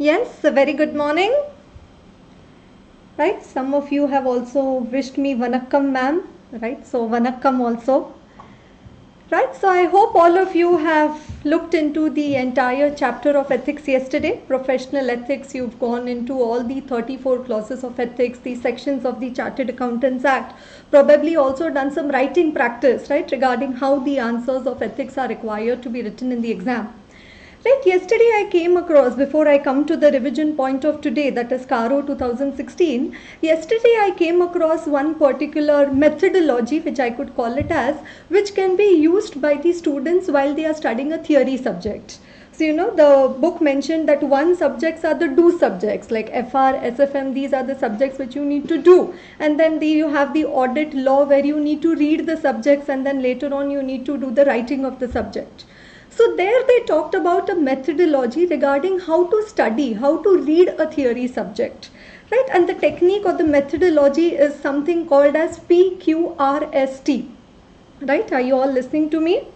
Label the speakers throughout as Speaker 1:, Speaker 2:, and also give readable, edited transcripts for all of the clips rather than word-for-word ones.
Speaker 1: Yes, a very good morning. Right, some of you have also wished me Vanakkam, ma'am. Right, so Vanakkam also. Right, so I hope all of you have looked into the entire chapter of ethics yesterday. Professional ethics, you've gone into all the 34 clauses of ethics, the sections of the Chartered Accountants Act. Probably also done some writing practice, right, regarding how the answers of ethics are required to be written in the exam. Right, yesterday I came across, before I come to the revision point of today, that is CARO 2016, yesterday I came across one particular methodology, which I could call it as, which can be used by the students while they are studying a theory subject. So, the book mentioned that one subjects are the do subjects, like FR, SFM, these are the subjects which you need to do. And then you have the audit law where you need to read the subjects and then later on you need to do the writing of the subject. So there they talked about a methodology regarding how to study, how to read a theory subject, right? And the technique or the methodology is something called as PQRST, right? Are you all listening to me?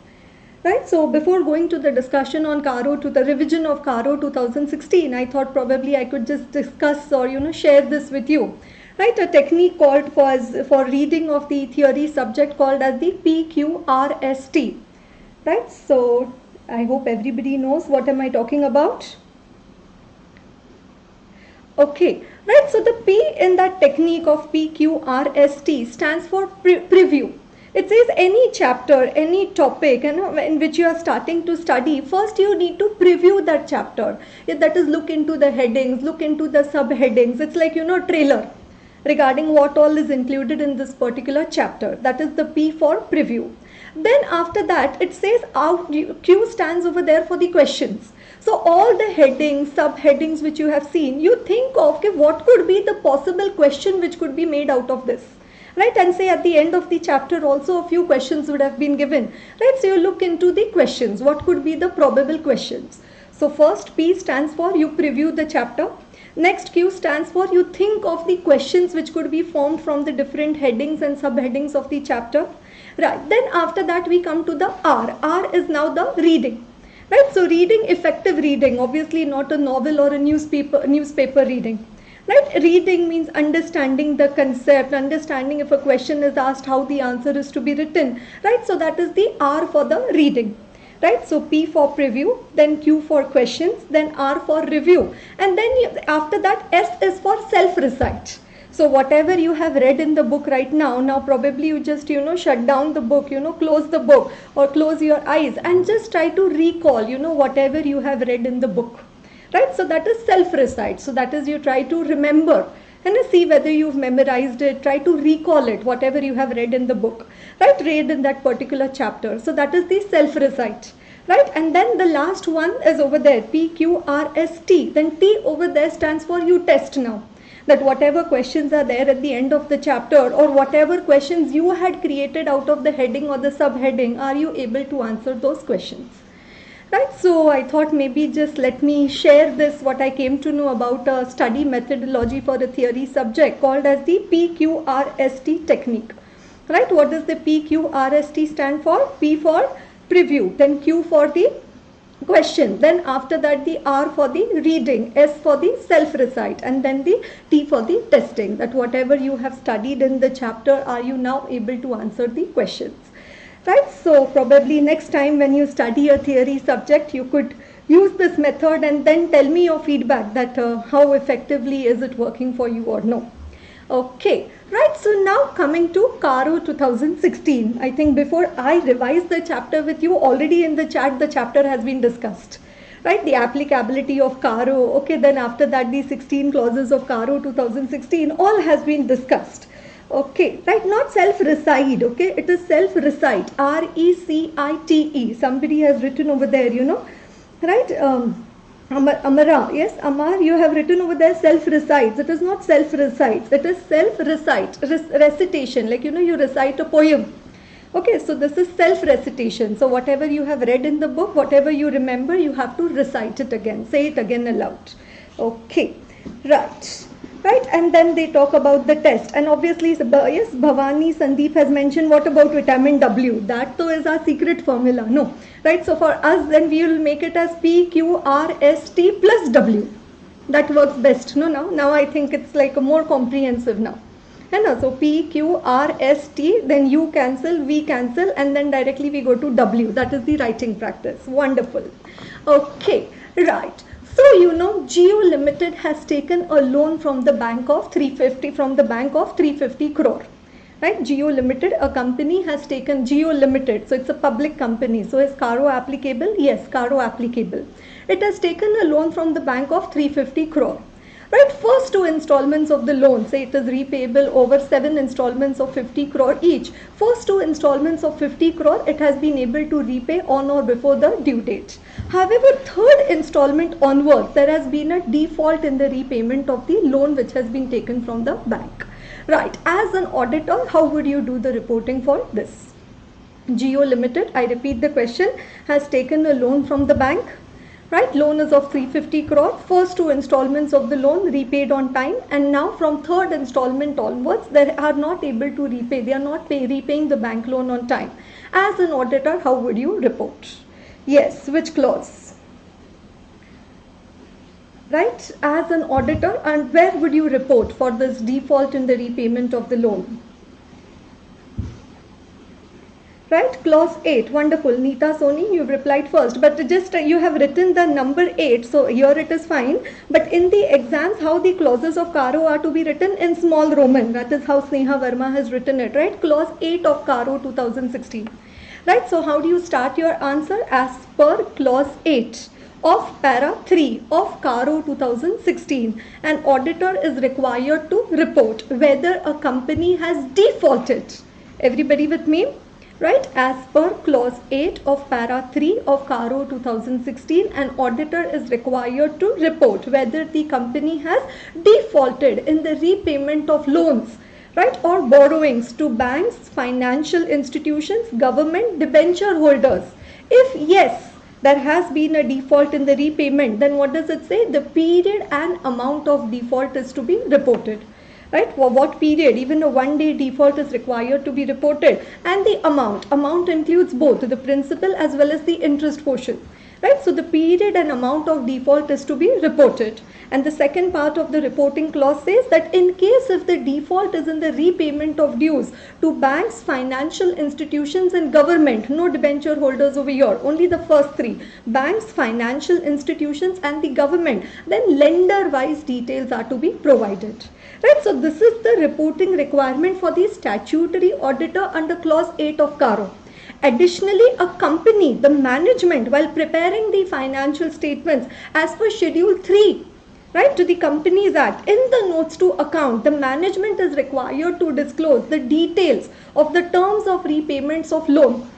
Speaker 1: Right, so before going to the discussion on CARO, to the revision of CARO 2016, I thought probably I could just discuss or share this with you. Right, a technique called for reading of the theory subject called as the PQRST. Right, so I hope everybody knows what am I talking about. Okay, right, so the P in that technique of PQRST stands for preview. It says any chapter, any topic in which you are starting to study, first you need to preview that chapter. That is, look into the headings, look into the subheadings. It's like, trailer regarding what all is included in this particular chapter. That is the P for preview. Then after that, it says Q stands over there for the questions. So all the headings, subheadings which you have seen, you think of okay, what could be the possible question which could be made out of this. Right, and say at the end of the chapter also a few questions would have been given. Right, so you look into the questions. What could be the probable questions? So first P stands for you preview the chapter. Next Q stands for you think of the questions which could be formed from the different headings and subheadings of the chapter. Right, then after that we come to the R. R is now the reading. Right, so reading, effective reading, obviously not a novel or a newspaper reading. Right, reading means understanding the concept, understanding if a question is asked how the answer is to be written. Right, so that is the R for the reading. Right, so P for preview, then Q for questions, then R for review, and then after that S is for self-recite. So whatever you have read in the book right now probably you just shut down the book, close the book or close your eyes and just try to recall whatever you have read in the book. Right, so that is self-recite. So that is you try to remember and see whether you've memorized it, try to recall it, whatever you have read in the book, right, read in that particular chapter. So that is the self-recite. Right, and then the last one is over there, PQRST. Then T over there stands for you test now. That whatever questions are there at the end of the chapter or whatever questions you had created out of the heading or the subheading, are you able to answer those questions? Right, so I thought maybe just let me share this, what I came to know about a study methodology for a theory subject called as the PQRST technique. Right, what does the PQRST stand for? P for preview, then Q for the question, then after that the R for the reading, S for the self-recite, and then the T for the testing, that whatever you have studied in the chapter, are you now able to answer the questions. Right, so probably next time when you study a theory subject, you could use this method and then tell me your feedback that how effectively is it working for you or no. Okay, right, so now coming to CARO 2016. I think before I revise the chapter with you, already in the chat the chapter has been discussed. Right, the applicability of CARO, okay, then after that the 16 clauses of CARO 2016, all has been discussed. Okay, right, not self-recite, okay, it is self-recite, R-E-C-I-T-E. Somebody has written over there, right, Amara, yes, Amar, you have written over there self-recites. It is not self-recites, it is self-recite, recitation, like you recite a poem. Okay, so this is self-recitation. So whatever you have read in the book, whatever you remember, you have to recite it again, say it again aloud. Okay, right. Right, and then they talk about the test, and obviously yes, Bhavani Sandeep has mentioned what about vitamin W. That though is our secret formula, no, right? So for us then we will make it as PQRST plus W. That works best. No, now I think it's like a more comprehensive now. है ना? So P, Q, R, S, T, then U cancel, V cancel, and then directly we go to W. That is the writing practice. Wonderful. Okay, right. So you know, Jio Limited has taken a loan from the bank of 350 crore. Right? Jio Limited, a company has taken Jio Limited. So it's a public company. So is Caro applicable? Yes, Caro applicable. It has taken a loan from the bank of 350 crore. Right, first two installments of the loan, say it is repayable over 7 installments of 50 crore each. First two installments of 50 crore, it has been able to repay on or before the due date. However, third installment onwards, there has been a default in the repayment of the loan which has been taken from the bank. Right, as an auditor, how would you do the reporting for this? Jio Limited, I repeat the question, has taken a loan from the bank. Right, loan is of 350 crore, first two installments of the loan repaid on time, and now from third installment onwards, they are not able to repay, they are not repaying the bank loan on time. As an auditor, how would you report? Yes, which clause? Right, as an auditor, and where would you report for this default in the repayment of the loan? Right, clause 8, wonderful. Neeta Soni, you've replied first, but just you have written the number 8, so here it is fine. But in the exams, how the clauses of Caro are to be written in small Roman, that is how Sneha Verma has written it, right? Clause 8 of Caro 2016. Right, so how do you start your answer? As per clause 8 of para 3 of Caro 2016, an auditor is required to report whether a company has defaulted. Everybody with me? Right, as per clause 8 of para 3 of Caro 2016, an auditor is required to report whether the company has defaulted in the repayment of loans, right, or borrowings to banks, financial institutions, government, debenture holders. If yes, there has been a default in the repayment, then what does it say? The period and amount of default is to be reported. Right, for what period? Even a 1-day default is required to be reported, and the amount includes both the principal as well as the interest portion. Right, so the period and amount of default is to be reported. And the second part of the reporting clause says that in case if the default is in the repayment of dues to banks, financial institutions and government, no debenture holders over here, only the first three, banks, financial institutions and the government, then lender wise details are to be provided. Right, so this is the reporting requirement for the statutory auditor under clause 8 of Caro. Additionally, a company, the management, while preparing the financial statements as per schedule 3, right, to the Companies Act, in the notes to account, the management is required to disclose the details of the terms of repayments of loan,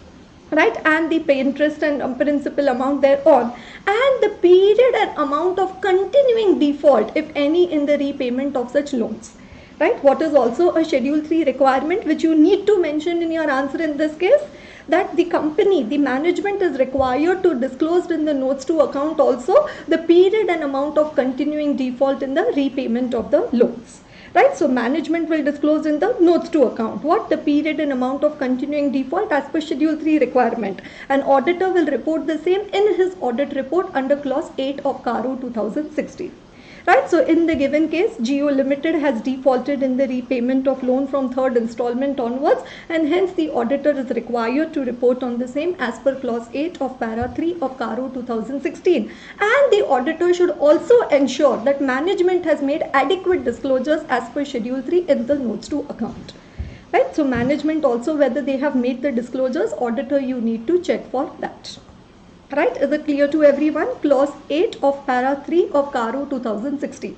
Speaker 1: right, and the interest and principal amount thereon, and the period and amount of continuing default, if any, in the repayment of such loans. Right, what is also a schedule 3 requirement which you need to mention in your answer in this case, that the company, the management is required to disclose in the notes to account also the period and amount of continuing default in the repayment of the loans. Right, so management will disclose in the notes to account what the period and amount of continuing default as per schedule 3 requirement. An auditor will report the same in his audit report under clause 8 of Caro 2016. Right, so in the given case, Jio Limited has defaulted in the repayment of loan from third installment onwards, and hence the auditor is required to report on the same as per clause 8 of para 3 of Caro 2016. And the auditor should also ensure that management has made adequate disclosures as per schedule 3 in the notes to account. Right, so management also, whether they have made the disclosures, auditor you need to check for that. Right, is it clear to everyone? Clause 8 of para 3 of Caro 2016.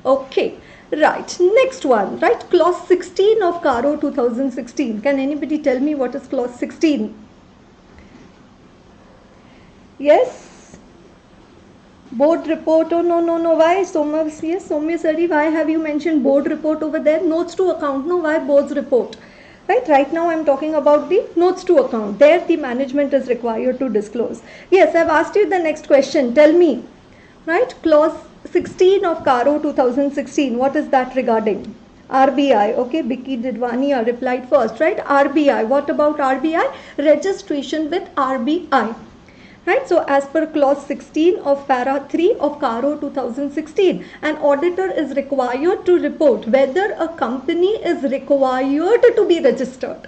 Speaker 1: Okay, right, next one, right, clause 16 of Caro 2016. Can anybody tell me what is clause 16? Yes? Board report, oh no, why? Soumya Sari, why have you mentioned board report over there? Notes to account, no, why board's report? Right now I am talking about the notes to account. There the management is required to disclose. Yes, I have asked you the next question. Tell me, right, clause 16 of Caro 2016, what is that regarding? RBI, okay, Biki Didwania replied first, right? RBI, what about RBI? Registration with RBI. Right, so as per clause 16 of para 3 of CARO 2016, an auditor is required to report whether a company is required to be registered.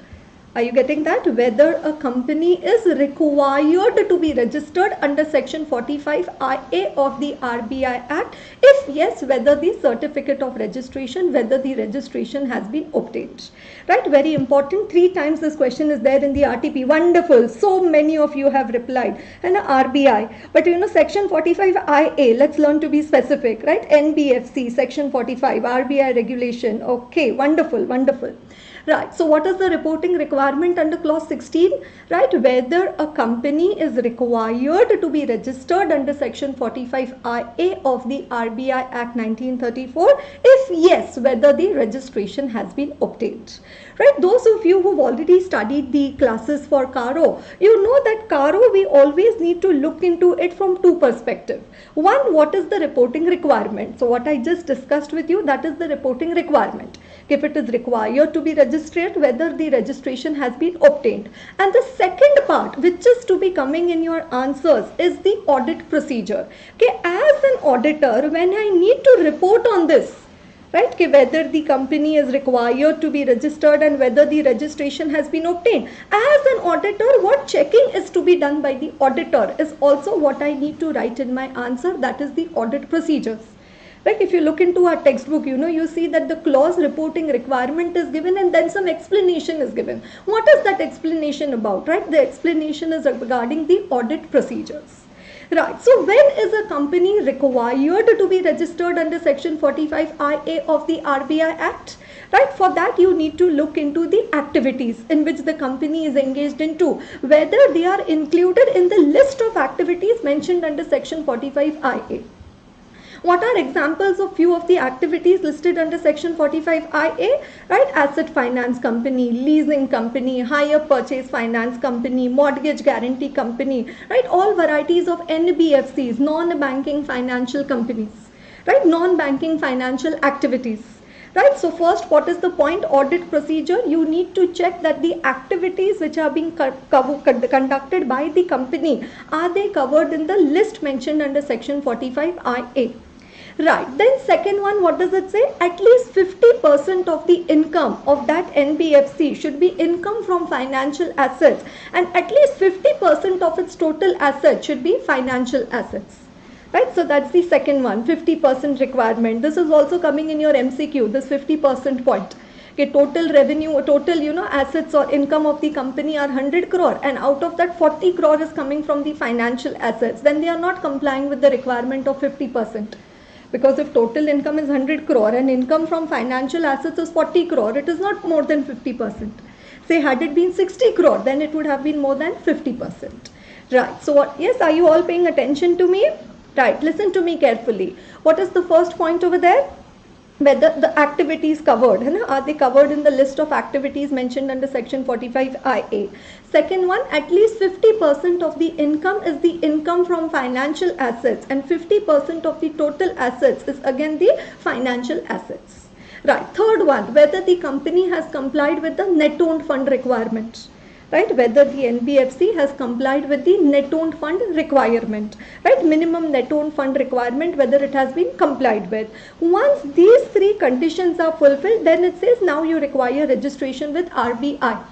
Speaker 1: Are you getting that? Whether a company is required to be registered under section 45IA of the RBI Act. If yes, whether the certificate of registration, whether the registration has been obtained. Right, very important. 3 times this question is there in the RTP. Wonderful. So many of you have replied. And RBI. But section 45IA, let's learn to be specific, right? NBFC, section 45, RBI regulation. Okay, wonderful, wonderful. Right, so what is the reporting requirement under clause 16? Right, whether a company is required to be registered under section 45IA of the RBI Act 1934. If yes, whether the registration has been obtained. Right, those of you who've already studied the classes for CARO, you know that CARO we always need to look into it from 2 perspectives. One, what is the reporting requirement? So what I just discussed with you, that is the reporting requirement. If it is required to be registered, whether the registration has been obtained. And the second part, which is to be coming in your answers, is the audit procedure. Okay, as an auditor, when I need to report on this, right, okay, whether the company is required to be registered and whether the registration has been obtained. As an auditor, what checking is to be done by the auditor is also what I need to write in my answer, that is the audit procedures. Right, if you look into our textbook, you see that the clause reporting requirement is given and then some explanation is given. What is that explanation about? Right, the explanation is regarding the audit procedures. Right, so when is a company required to be registered under section 45IA of the RBI Act? Right, for that you need to look into the activities in which the company is engaged into, whether they are included in the list of activities mentioned under section 45IA. What are examples of few of the activities listed under section 45IA? Right, asset finance company, leasing company, hire purchase finance company, mortgage guarantee company, right, all varieties of NBFCs, non-banking financial companies, right, non-banking financial activities. Right, so first, what is the point? Audit procedure. You need to check that the activities which are being conducted by the company, are they covered in the list mentioned under section 45IA? Right, then second one, what does it say? At least 50% of the income of that NBFC should be income from financial assets, and at least 50% of its total assets should be financial assets. Right, so that's the second one, 50% requirement. This is also coming in your MCQ, this 50% point. Okay, total revenue, total assets or income of the company are 100 crore, and out of that 40 crore is coming from the financial assets. Then they are not complying with the requirement of 50%. Because if total income is 100 crore and income from financial assets is 40 crore, it is not more than 50%. Say had it been 60 crore, then it would have been more than 50%. Right, so what, yes, are you all paying attention to me? Right, listen to me carefully. What is the first point over there? Whether the activities covered, are they covered in the list of activities mentioned under section 45IA? Second one, at least 50% of the income is the income from financial assets, and 50% of the total assets is again the financial assets. Right, third one, whether the company has complied with the net owned fund requirement. Right, whether the NBFC has complied with the net owned fund requirement, right, minimum net owned fund requirement, whether it has been complied with. Once these 3 conditions are fulfilled, then it says now you require registration with RBI.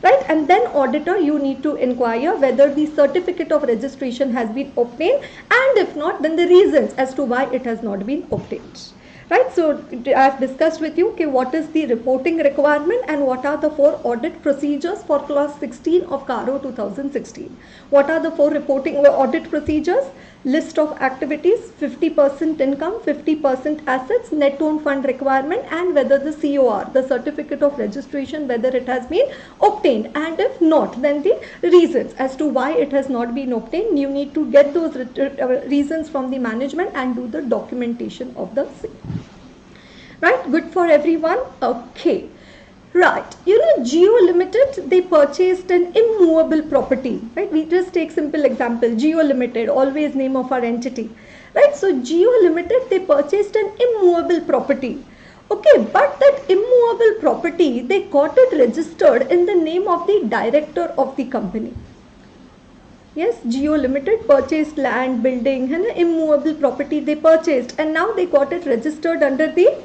Speaker 1: Right, and then auditor, you need to inquire whether the certificate of registration has been obtained, and if not, then the reasons as to why it has not been obtained. Right, so I have discussed with you, okay, what is the reporting requirement and what are the 4 audit procedures for clause 16 of CARO 2016. What are the 4 reporting or audit procedures? List of activities, 50% income, 50% assets, net owned fund requirement, and whether the COR, the certificate of registration, whether it has been obtained, and if not, then the reasons as to why it has not been obtained. You need to get those reasons from the management and do the documentation of the same. Right, good for everyone. Okay. Right, Jio Limited, they purchased an immovable property, right? We just take simple example, Jio Limited, always name of our entity, right? So Jio Limited, they purchased an immovable property. Okay, but that immovable property, they got it registered in the name of the director of the company. Yes, Jio Limited purchased land, building, and immovable property they purchased, and now they got it registered under the,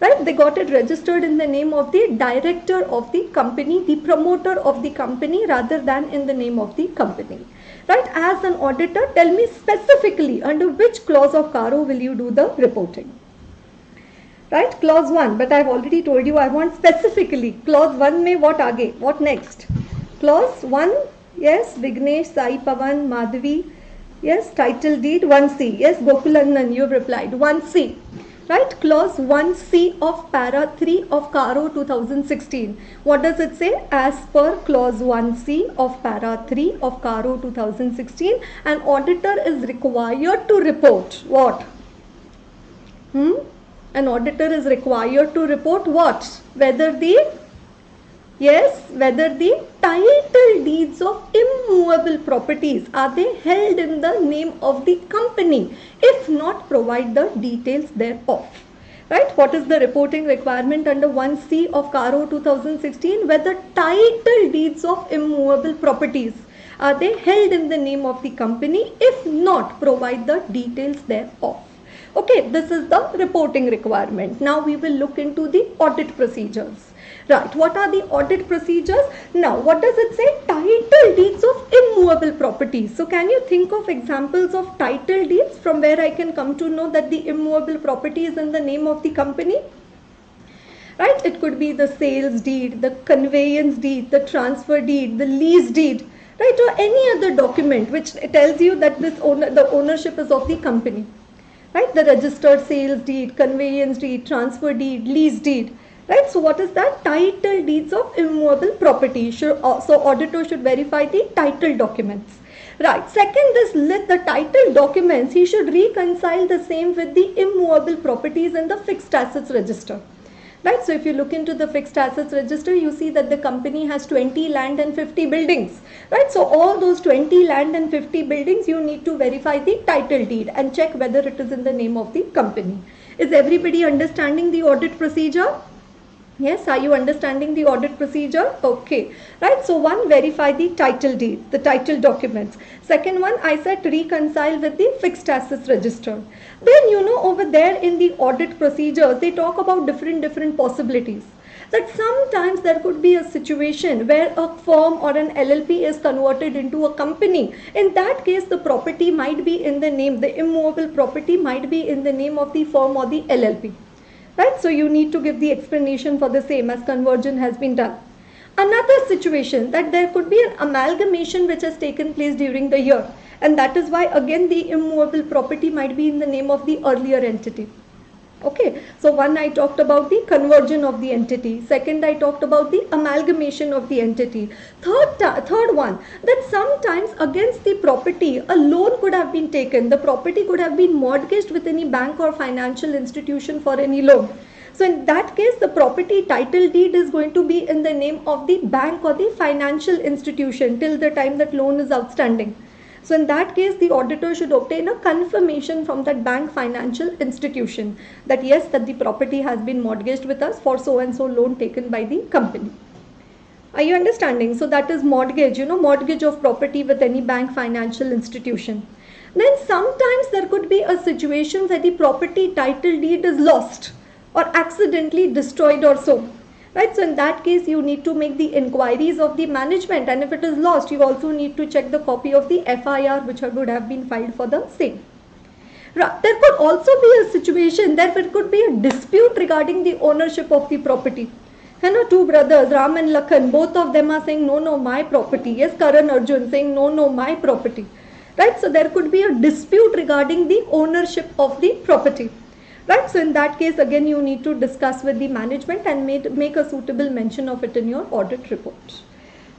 Speaker 1: right, they got it registered in the name of the director of the company, the promoter of the company, rather than in the name of the company. Right, as an auditor, tell me specifically under which clause of Caro will you do the reporting? Right, clause 1, but I've already told you I want specifically. Clause 1 mein what aage? What next? Clause 1, yes, Vignesh, Sai Pavan, Madhavi, yes, title deed 1C, yes, Gokulandan, you've replied, 1C. Right, clause 1C of para 3 of Caro 2016. What does it say? As per clause 1C of para 3 of Caro 2016, an auditor is required to report what? An auditor is required to report what? Whether the, yes, whether the title deeds of immovable properties, are they held in the name of the company? If not, provide the details thereof. Right? What is the reporting requirement under 1C of Caro 2016? Whether title deeds of immovable properties, are they held in the name of the company? If not, provide the details thereof. Okay, this is the reporting requirement. Now we will look into the audit procedures. Right, what are the audit procedures? Now, what does it say? Title deeds of immovable properties. So, can you think of examples of title deeds from where I can come to know that the immovable property is in the name of the company? Right, it could be the sales deed, the conveyance deed, the transfer deed, the lease deed, right, or any other document which tells you that the ownership is of the company. Right, the registered sales deed, conveyance deed, transfer deed, lease deed. Right, so what is that? Title deeds of immovable property. So auditor should verify the title documents. Right, second, this list, the title documents, he should reconcile the same with the immovable properties in the fixed assets register. Right, so if you look into the fixed assets register, you see that the company has 20 land and 50 buildings. Right, so all those 20 land and 50 buildings, you need to verify the title deed and check whether it is in the name of the company. Is everybody understanding the audit procedure? Yes, are you understanding the audit procedure? Okay, right, so one, verify the title deed, the title documents. Second one, I said reconcile with the fixed assets register. Then, you know, over there in the audit procedures, they talk about different possibilities. That sometimes there could be a situation where a firm or an LLP is converted into a company. In that case, the property might be in the name, the immovable property might be in the name of the firm or the LLP. Right, so you need to give the explanation for the same as conversion has been done. Another situation, that there could be an amalgamation which has taken place during the year, and that is why again the immovable property might be in the name of the earlier entity. Okay, so one, I talked about the conversion of the entity. Second, I talked about the amalgamation of the entity. Third one, that sometimes against the property, a loan could have been taken. The property could have been mortgaged with any bank or financial institution for any loan. So in that case, the property title deed is going to be in the name of the bank or the financial institution till the time that loan is outstanding. So in that case, the auditor should obtain a confirmation from that bank financial institution that yes, that the property has been mortgaged with us for so and so loan taken by the company. Are you understanding? So that is mortgage, you know, mortgage of property with any bank financial institution. Then sometimes there could be a situation where the property title deed is lost or accidentally destroyed or so. Right, so in that case, you need to make the inquiries of the management, and if it is lost, you also need to check the copy of the FIR which would have been filed for the same. Right. There could also be a situation that there could be a dispute regarding the ownership of the property. You know, two brothers, Ram and Lakhan, both of them are saying, no, my property. Yes, Karan Arjun saying, no, my property. Right, so there could be a dispute regarding the ownership of the property. Right, so in that case, again, you need to discuss with the management and make a suitable mention of it in your audit report.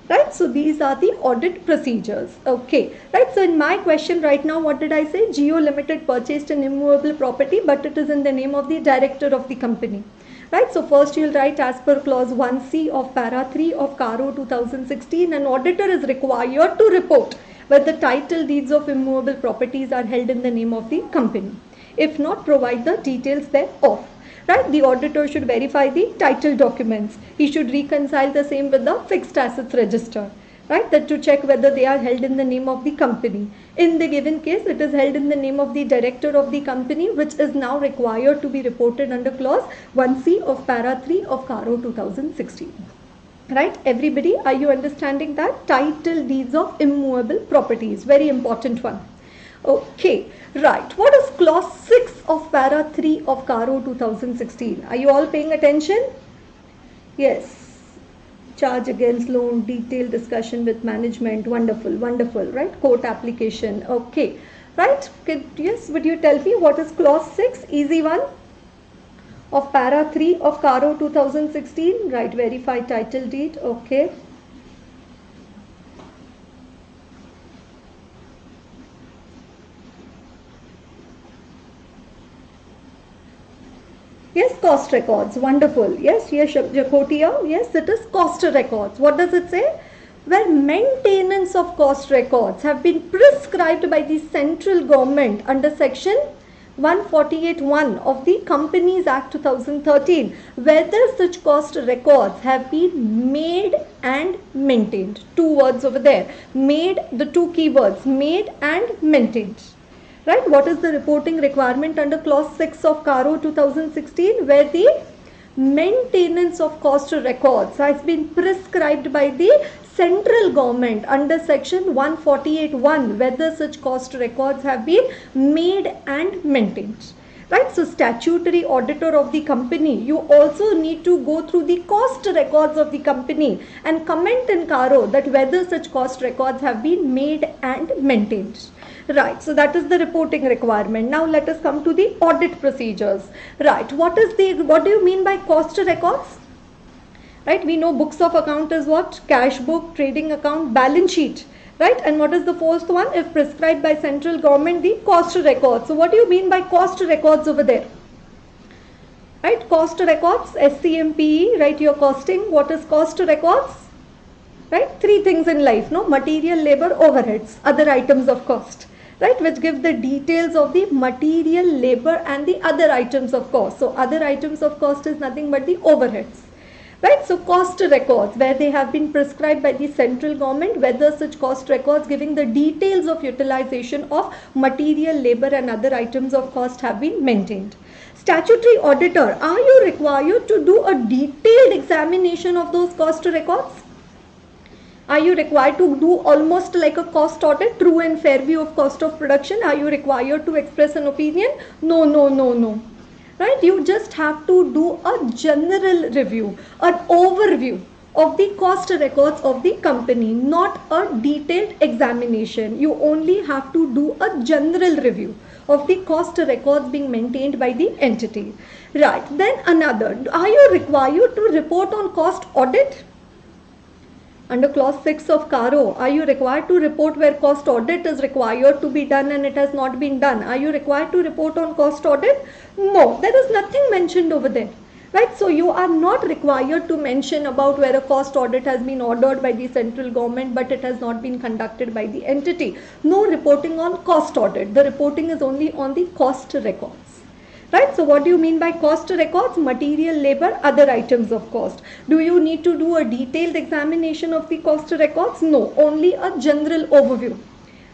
Speaker 1: Right, so these are the audit procedures. Okay, right, so in my question right now, what did I say? Jio Limited purchased an immovable property, but it is in the name of the director of the company. Right, so first you'll write as per clause 1C of para 3 of Caro 2016, an auditor is required to report whether the title deeds of immovable properties are held in the name of the company. If not, provide the details thereof. Right, the auditor should verify the title documents. He should reconcile the same with the fixed assets register. right? That to check whether they are held in the name of the company. In the given case, it is held in the name of the director of the company, which is now required to be reported under clause 1C of para 3 of CARO 2016. Right? Everybody, are you understanding that? Title deeds of immovable properties, very important one. Okay, right. What is clause 6 of para 3 of CARO 2016? Are you all paying attention? Yes. Charge against loan, detailed discussion with management. Wonderful, wonderful, right? Court application. Okay, right? Yes, would you tell me what is clause 6? Easy one. Of para 3 of CARO 2016, right? Verify title deed. Okay. Yes, cost records. Wonderful. Yes, Jacotia. Yes, it is cost records. What does it say? Where maintenance of cost records have been prescribed by the central government under section 148(1) of the Companies Act 2013, whether such cost records have been made and maintained. Two words over there. Made, the two keywords, made and maintained. Right? What is the reporting requirement under clause 6 of CARO 2016? Where the maintenance of cost records has been prescribed by the central government under section 148(1), whether such cost records have been made and maintained. Right? So statutory auditor of the company, you also need to go through the cost records of the company and comment in CARO that whether such cost records have been made and maintained. Right, so that is the reporting requirement. Now let us come to the audit procedures. Right, what do you mean by cost records? Right, we know books of account is what? Cash book, trading account, balance sheet. Right, and what is the fourth one? If prescribed by central government, the cost records. So what do you mean by cost records over there? Right, cost records, SCMPE, right, you're costing. What is cost records? Right, three things in life, no? Material, labor, overheads, other items of cost. Right, which give the details of the material, labor and the other items of cost. So other items of cost is nothing but the overheads. Right, so cost records where they have been prescribed by the central government, whether such cost records giving the details of utilization of material, labor and other items of cost have been maintained. Statutory auditor, are you required to do a detailed examination of those cost records? Are you required to do almost like a cost audit, true and fair view of cost of production? Are you required to express an opinion? No, no, no, no. Right? You just have to do a general review, an overview of the cost records of the company, not a detailed examination. You only have to do a general review of the cost records being maintained by the entity. Right. Then another, are you required to report on cost audit? Under clause 6 of CARO, are you required to report where cost audit is required to be done and it has not been done? Are you required to report on cost audit? No, there is nothing mentioned over there. Right, so you are not required to mention about where a cost audit has been ordered by the central government but it has not been conducted by the entity. No reporting on cost audit. The reporting is only on the cost records. Right, so what do you mean by cost records? Material, labor, other items of cost. Do you need to do a detailed examination of the cost records? No, only a general overview.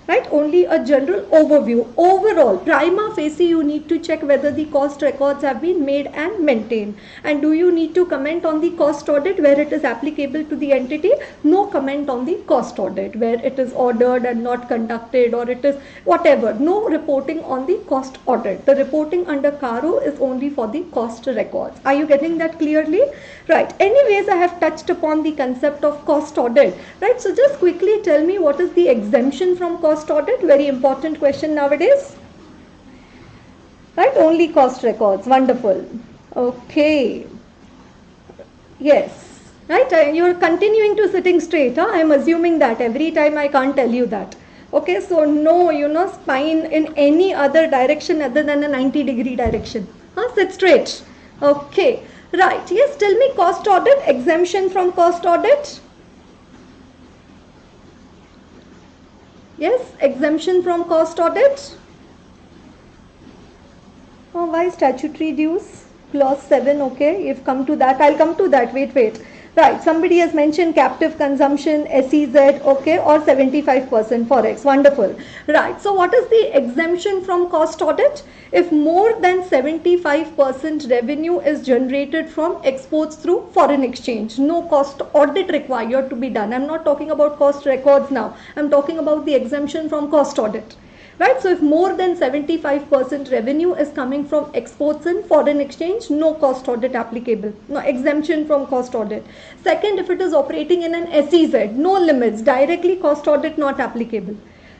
Speaker 1: Right, only a general overview. Overall, prima facie, you need to check whether the cost records have been made and maintained. And do you need to comment on the cost audit where it is applicable to the entity? No comment on the cost audit where it is ordered and not conducted, or it is whatever. No reporting on the cost audit. The reporting under CARO is only for the cost records. Are you getting that clearly? Right. Anyways, I have touched upon the concept of cost audit. Right. So just quickly tell me, what is the exemption from cost audit? Very important question nowadays. Right, only cost records. Wonderful. Okay. Yes. Right, you are continuing to sitting straight. Huh? I am assuming that every time I can't tell you that. Okay, so no, spine in any other direction other than a 90-degree direction. Huh? Sit straight. Okay. Right. Yes, tell me, cost audit, exemption from cost audit. Yes, exemption from cost audit. Oh, why statutory dues? Clause 7, okay. If come to that, I'll come to that. Wait. Right, somebody has mentioned captive consumption, SEZ, okay, or 75% forex. Wonderful. Right, so what is the exemption from cost audit? If more than 75% revenue is generated from exports through foreign exchange, no cost audit required to be done. I'm not talking about cost records now. I'm talking about the exemption from cost audit. Right, so if more than 75% revenue is coming from exports and foreign exchange, no cost audit applicable, no exemption from cost audit. Second, if it is operating in an SEZ, no limits, directly cost audit not applicable.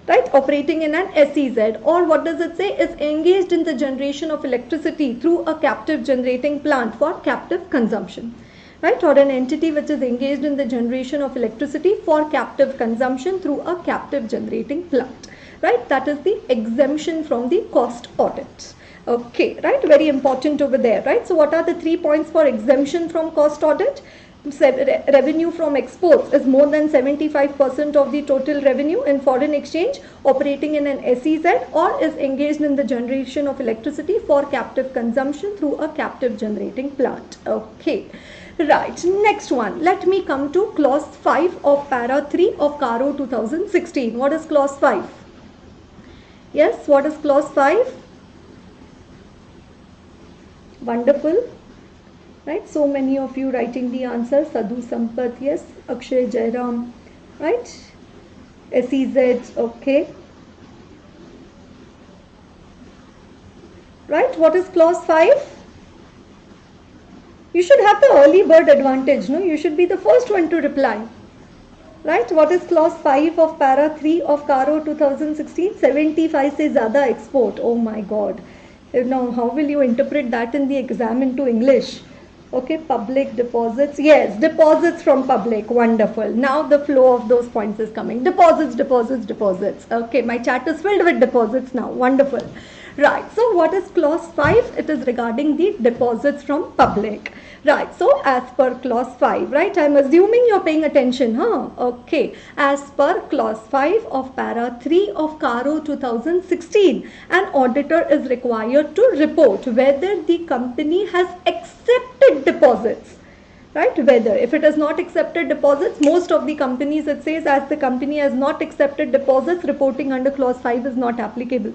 Speaker 1: Right, operating in an SEZ, or what does it say, is engaged in the generation of electricity through a captive generating plant for captive consumption. Right, or an entity which is engaged in the generation of electricity for captive consumption through a captive generating plant. Right, that is the exemption from the cost audit. Okay, right, very important over there. Right, so what are the 3 points for exemption from cost audit? Revenue from exports is more than 75% of the total revenue in foreign exchange, operating in an SEZ, or is engaged in the generation of electricity for captive consumption through a captive generating plant. Okay, right, next one. Let me come to clause 5 of para 3 of CARO 2016. What is clause 5? Yes, what is clause 5? Wonderful. Right, so many of you writing the answer. Sadhu Sampath, yes. Akshay Jairam, right. SEZ, okay. Right, what is clause 5? You should have the early bird advantage, no? You should be the first one to reply. Right, what is clause 5 of para 3 of CARO 2016? 75 se zyada export. Oh my God. Now, how will you interpret that in the exam into English? Okay, public deposits. Yes, deposits from public. Wonderful. Now the flow of those points is coming. Deposits, deposits, deposits. Okay, my chat is filled with deposits now. Wonderful. Right, so what is clause 5? It is regarding the deposits from public. Right, so as per clause 5, right, I'm assuming you're paying attention, huh? Okay, as per clause 5 of para 3 of CARO 2016, an auditor is required to report whether the company has accepted deposits. Right, whether, if it has not accepted deposits, most of the companies, it says, as the company has not accepted deposits, reporting under clause 5 is not applicable.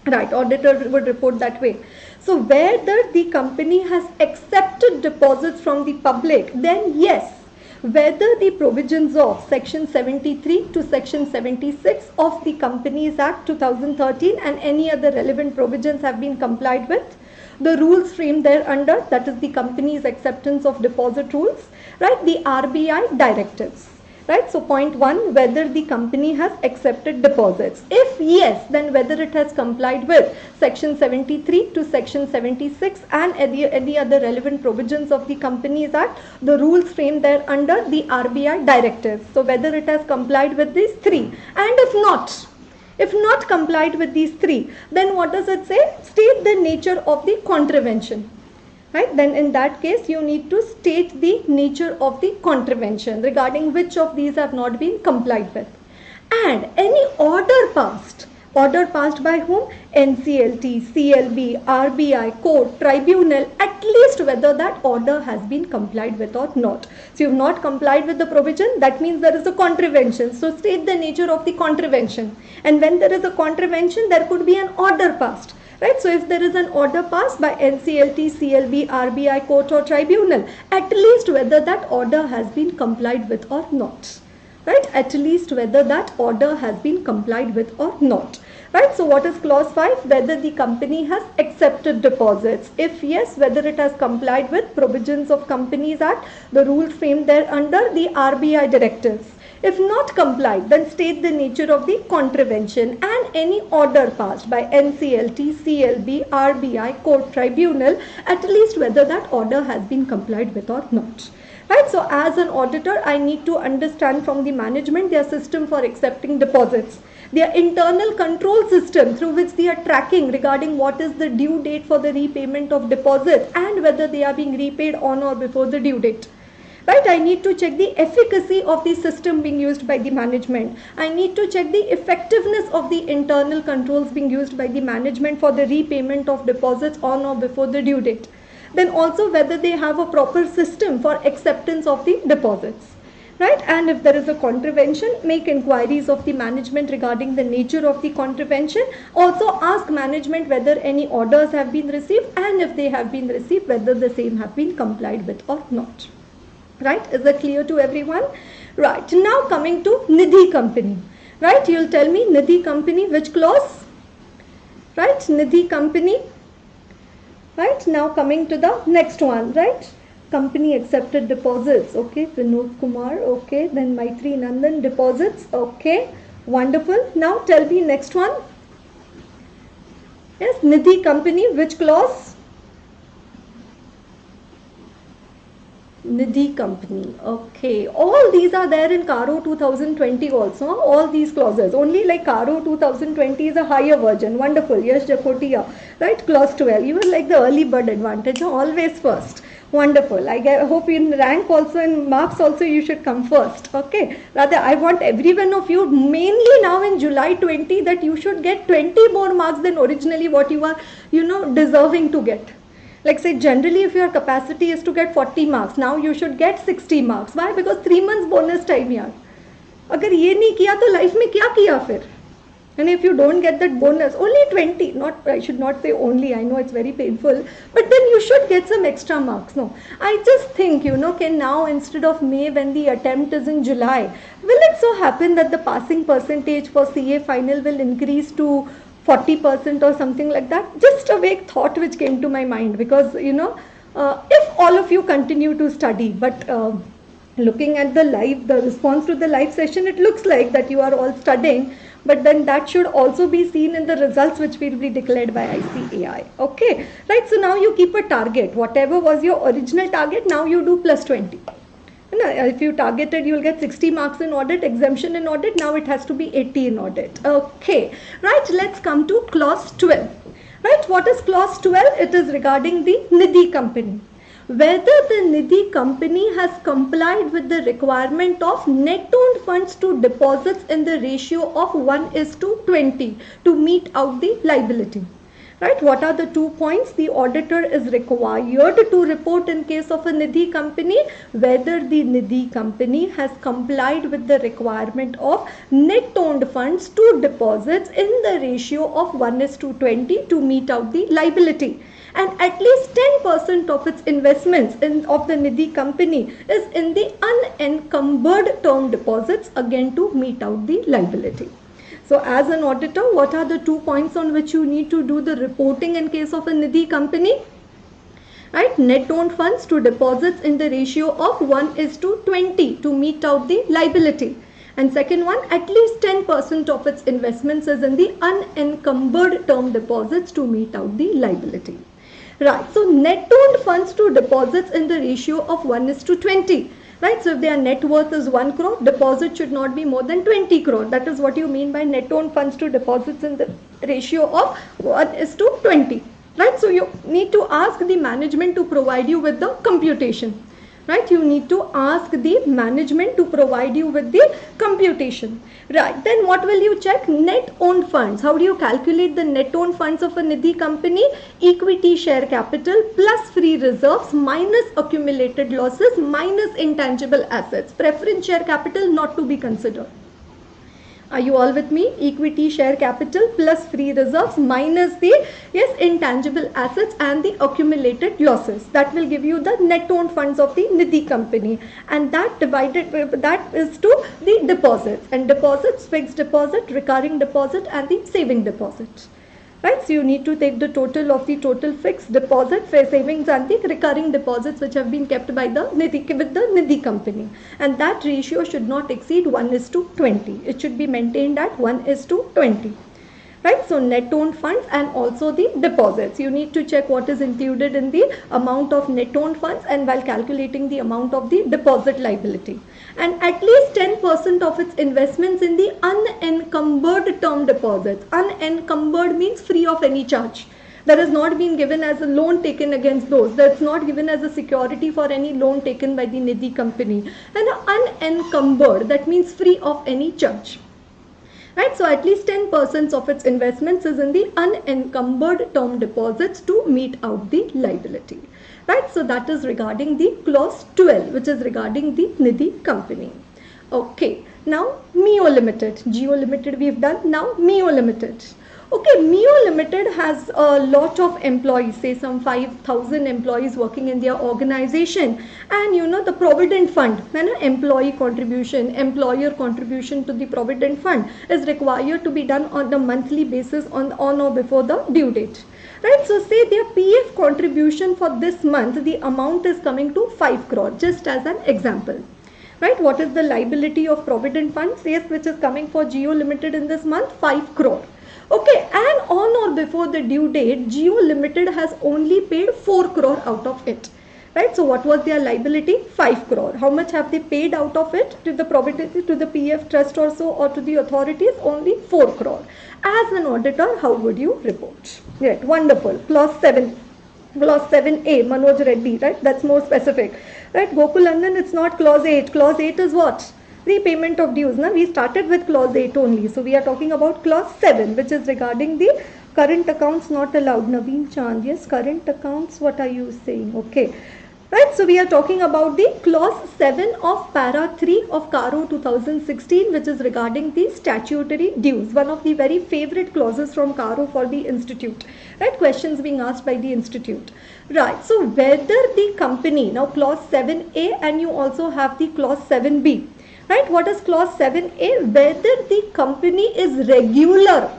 Speaker 1: Right, auditor would report that way. So whether the company has accepted deposits from the public, then yes, whether the provisions of section 73 to section 76 of the Companies Act 2013 and any other relevant provisions have been complied with, the rules framed thereunder, that is the company's acceptance of deposit rules, right, the RBI directives. Right, so point 1, whether the company has accepted deposits. If yes, then whether it has complied with section 73 to section 76 and any other relevant provisions of the Companies Act, the rules framed there under the RBI directives. So whether it has complied with these 3, and if not complied with these 3, then what does it say? State the nature of the contravention. Right, then in that case you need to state the nature of the contravention regarding which of these have not been complied with. And any order passed by whom? NCLT, CLB, RBI, court, tribunal, at least whether that order has been complied with or not. So you have not complied with the provision, that means there is a contravention. So state the nature of the contravention. And when there is a contravention, there could be an order passed. Right, so if there is an order passed by NCLT, CLB, RBI, court or tribunal, at least whether that order has been complied with or not. Right, at least whether that order has been complied with or not. Right, so what is clause 5? Whether the company has accepted deposits. If yes, whether it has complied with provisions of Companies Act, the rules framed there under the RBI directives. If not complied, then state the nature of the contravention and any order passed by NCLT, CLB, RBI, court, tribunal, at least whether that order has been complied with or not. Right, so as an auditor, I need to understand from the management their system for accepting deposits, their internal control system through which they are tracking regarding what is the due date for the repayment of deposits and whether they are being repaid on or before the due date. Right, I need to check the efficacy of the system being used by the management. I need to check the effectiveness of the internal controls being used by the management for the repayment of deposits on or before the due date. then also whether they have a proper system for acceptance of the deposits. Right, and if there is a contravention, make inquiries of the management regarding the nature of the contravention. Also ask management whether any orders have been received, and if they have been received, whether the same have been complied with or not. Right, is that clear to everyone? Right, now coming to Nidhi Company. Right, you will tell me Nidhi Company, which clause? Right, Nidhi Company. Right, now coming to the next one, right? Company accepted deposits, okay, Vinod Kumar, okay, then Maitri Nandan, deposits, okay, wonderful. Now tell me next one. Yes, Nidhi Company, which clause? Nidhi Company, okay, all these are there in Caro 2020 also, all these clauses, only like Caro 2020 is a higher version, wonderful, yes, Jakotia, right, clause 12, you are like the early bird advantage, always first. Wonderful. I hope in rank also, in marks also, you should come first. Okay. Rather, I want every one of you, mainly now in July 20, that you should get 20 more marks than originally what you are, deserving to get. Like say, generally, if your capacity is to get 40 marks, now you should get 60 marks. Why? Because 3 months bonus time yaar. अगर ये नहीं किया तो life में क्या किया फिर? And if you don't get that bonus, only 20, I should not say only, I know it's very painful, but then you should get some extra marks. No, I just think, now instead of May, when the attempt is in July, will it so happen that the passing percentage for CA final will increase to 40% or something like that? Just a vague thought which came to my mind, because, if all of you continue to study, but looking at the response to the live session, it looks like that you are all studying. But then that should also be seen in the results which will be declared by ICAI. Okay, right, so now you keep a target. Whatever was your original target, now you do plus 20. If you targeted, you will get 60 marks in audit, exemption in audit, now it has to be 80 in audit. Okay, right, let's come to clause 12. Right, what is clause 12? It is regarding the Nidhi Company. Whether the Nidhi Company has complied with the requirement of net owned funds to deposits in the ratio of 1:20 to meet out the liability. Right, what are the 2 points? The auditor is required to report in case of a Nidhi Company whether the Nidhi Company has complied with the requirement of net owned funds to deposits in the ratio of 1:20 to meet out the liability. And at least 10% of its investments of the Nidhi Company is in the unencumbered term deposits, again to meet out the liability. So as an auditor, what are the 2 points on which you need to do the reporting in case of a Nidhi Company? Right, net owned funds to deposits in the ratio of 1:20 to meet out the liability. And second one, at least 10% of its investments is in the unencumbered term deposits to meet out the liability. Right, so net owned funds to deposits in the ratio of 1:20. Right, so if their net worth is 1 crore, deposit should not be more than 20 crore. That is what you mean by net owned funds to deposits in the ratio of 1:20. Right, so you need to ask the management to provide you with the computation. Right, you need to ask the management to provide you with the computation. Right, then what will you check? Net owned funds. How do you calculate the net owned funds of a Nidhi Company? Equity share capital plus free reserves minus accumulated losses minus intangible assets. Preference share capital not to be considered. Are you all with me? Equity share capital plus free reserves minus the intangible assets and the accumulated losses. That will give you the net owned funds of the Nidhi Company, and that is to the deposits, and deposits, fixed deposit, recurring deposit and the saving deposit. Right, so you need to take the total of the total fixed deposit, savings and the recurring deposits which have been kept by the Nidhi Company, and that ratio should not exceed 1:20. It should be maintained at 1:20. Right, so net owned funds and also the deposits. You need to check what is included in the amount of net owned funds and while calculating the amount of the deposit liability. And at least 10% of its investments in the unencumbered term deposits. Unencumbered means free of any charge. That has not been given as a loan taken against those. That's not given as a security for any loan taken by the Nidhi Company. And unencumbered, that means free of any charge. Right, so at least 10% of its investments is in the unencumbered term deposits to meet out the liability. right? So that is regarding the clause 12, which is regarding the Nidhi company. Okay, now Mio Limited, Geo Limited we've done, now Mio Limited. Okay, Mio Limited has a lot of employees, say some 5,000 employees working in their organization, and you know the Provident Fund, when an employee contribution, employer contribution to the Provident Fund is required to be done on a monthly basis on or before the due date. Right, so say their PF contribution for this month, the amount is coming to 5 crore, just as an example. Right, what is the liability of Provident Fund? Yes, which is coming for Geo Limited in this month, 5 crore. Okay, and on or before the due date, Geo Limited has only paid 4 crore out of it. Right, so what was their liability? 5 crore. How much have they paid out of it to the Provident, to the PF trust or so, or to the authorities? Only 4 crore. As an auditor, how would you report? Right, wonderful. Clause 7. Clause 7A, Manoj Reddy, right? That's more specific. Right, Gokulandan, it's not clause 8. Clause 8 is what? Repayment of dues. Now, we started with clause 8 only. So, we are talking about clause 7, which is regarding the current accounts not allowed. Naveen Chand, yes, current accounts, what are you saying? Okay. Right, so we are talking about the clause 7 of para 3 of CARO 2016, which is regarding the statutory dues, one of the very favorite clauses from CARO for the institute. Right, questions being asked by the institute. Right, so whether the company, now clause 7A, and you also have the clause 7B. Right, what is clause 7A? Whether the company is regular.